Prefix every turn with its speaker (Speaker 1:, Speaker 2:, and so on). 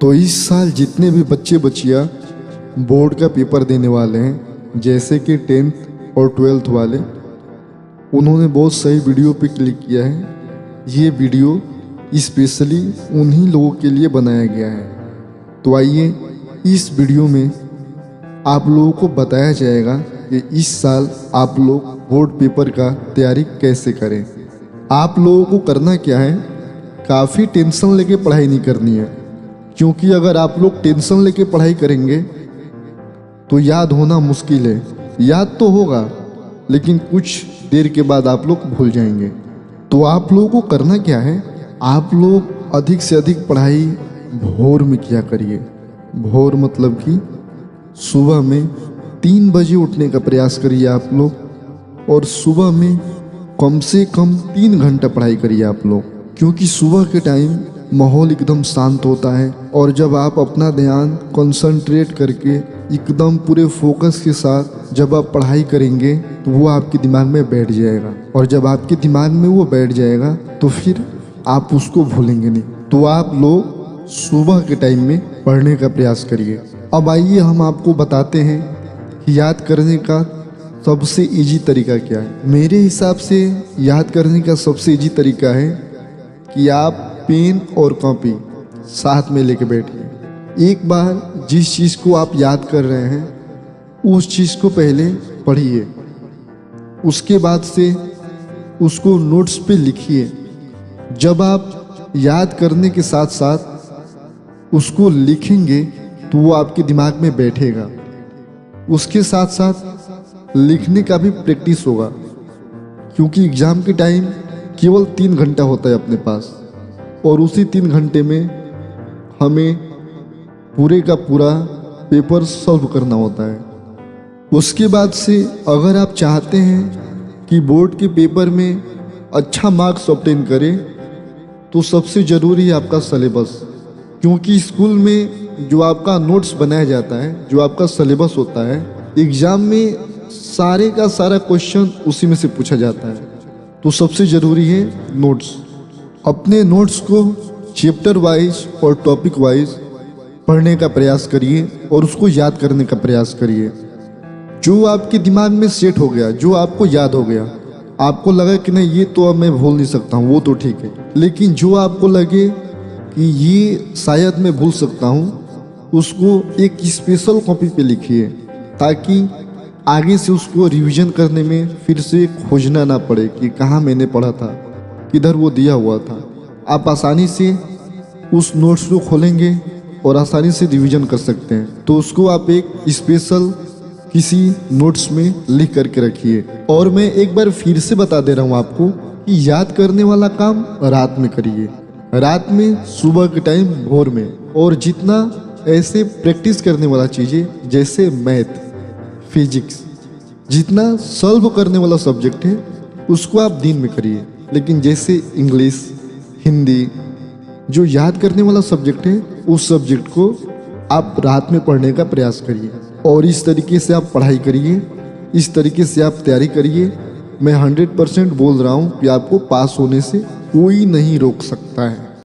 Speaker 1: तो इस साल जितने भी बच्चे बच्चियाँ बोर्ड का पेपर देने वाले हैं, जैसे कि 10th और 12th वाले, उन्होंने बहुत सही वीडियो पे क्लिक किया है। ये वीडियो स्पेशली उन्हीं लोगों के लिए बनाया गया है। तो आइए इस वीडियो में आप लोगों को बताया जाएगा कि इस साल आप लोग बोर्ड पेपर का तैयारी कैसे करें। आप लोगों को करना क्या है, काफ़ी टेंशन लेके पढ़ाई नहीं करनी है, क्योंकि अगर आप लोग टेंशन लेके पढ़ाई करेंगे तो याद होना मुश्किल है। याद तो होगा लेकिन कुछ देर के बाद आप लोग भूल जाएंगे। तो आप लोगों को करना क्या है, आप लोग अधिक से अधिक पढ़ाई भोर में किया करिए। भोर मतलब कि सुबह में 3 बजे उठने का प्रयास करिए आप लोग, और सुबह में कम से कम 3 घंटा पढ़ाई करिए आप लोग, क्योंकि सुबह के टाइम माहौल एकदम शांत होता है। और जब आप अपना ध्यान कंसंट्रेट करके एकदम पूरे फोकस के साथ जब आप पढ़ाई करेंगे तो वो आपके दिमाग में बैठ जाएगा, और जब आपके दिमाग में वो बैठ जाएगा तो फिर आप उसको भूलेंगे नहीं। तो आप लोग सुबह के टाइम में पढ़ने का प्रयास करिए। अब आइए हम आपको बताते हैं कि याद करने का सबसे इजी तरीका क्या है। मेरे हिसाब से याद करने का सबसे इजी तरीका है कि आप पेन और कॉपी साथ में लेके बैठिए। एक बार जिस चीज़ को आप याद कर रहे हैं उस चीज़ को पहले पढ़िए, उसके बाद से उसको नोट्स पे लिखिए। जब आप याद करने के साथ साथ उसको लिखेंगे तो वो आपके दिमाग में बैठेगा। उसके साथ साथ लिखने का भी प्रैक्टिस होगा, क्योंकि एग्ज़ाम के टाइम केवल 3 घंटा होता है अपने पास, और उसी 3 घंटे में हमें पूरे का पूरा पेपर सॉल्व करना होता है। उसके बाद से अगर आप चाहते हैं कि बोर्ड के पेपर में अच्छा मार्क्स ऑब्टेन करें तो सबसे ज़रूरी है आपका सिलेबस, क्योंकि स्कूल में जो आपका नोट्स बनाया जाता है, जो आपका सिलेबस होता है, एग्ज़ाम में सारे का सारा क्वेश्चन उसी में से पूछा जाता है। तो सबसे ज़रूरी है नोट्स। अपने नोट्स को चैप्टर वाइज और टॉपिक वाइज पढ़ने का प्रयास करिए और उसको याद करने का प्रयास करिए। जो आपके दिमाग में सेट हो गया, जो आपको याद हो गया, आपको लगा कि नहीं ये तो अब मैं भूल नहीं सकता हूँ, वो तो ठीक है, लेकिन जो आपको लगे कि ये शायद मैं भूल सकता हूँ, उसको एक स्पेशल कॉपी पे लिखिए, ताकि आगे से उसको रिवीजन करने में फिर से खोजना ना पड़े कि कहाँ मैंने पढ़ा था, किधर वो दिया हुआ था। आप आसानी से उस नोट्स को खोलेंगे और आसानी से रिवीजन कर सकते हैं। तो उसको आप एक स्पेशल किसी नोट्स में लिख करके रखिए। और मैं एक बार फिर से बता दे रहा हूँ आपको कि याद करने वाला काम रात में करिए, रात में, सुबह के टाइम, भोर में। और जितना ऐसे प्रैक्टिस करने वाला चीज़ें जैसे मैथ, फिजिक्स, जितना सॉल्व करने वाला सब्जेक्ट है उसको आप दिन में करिए, लेकिन जैसे इंग्लिश, हिंदी, जो याद करने वाला सब्जेक्ट है उस सब्जेक्ट को आप रात में पढ़ने का प्रयास करिए। और इस तरीके से आप पढ़ाई करिए, इस तरीके से आप तैयारी करिए। मैं 100% बोल रहा हूँ कि आपको पास होने से कोई नहीं रोक सकता है।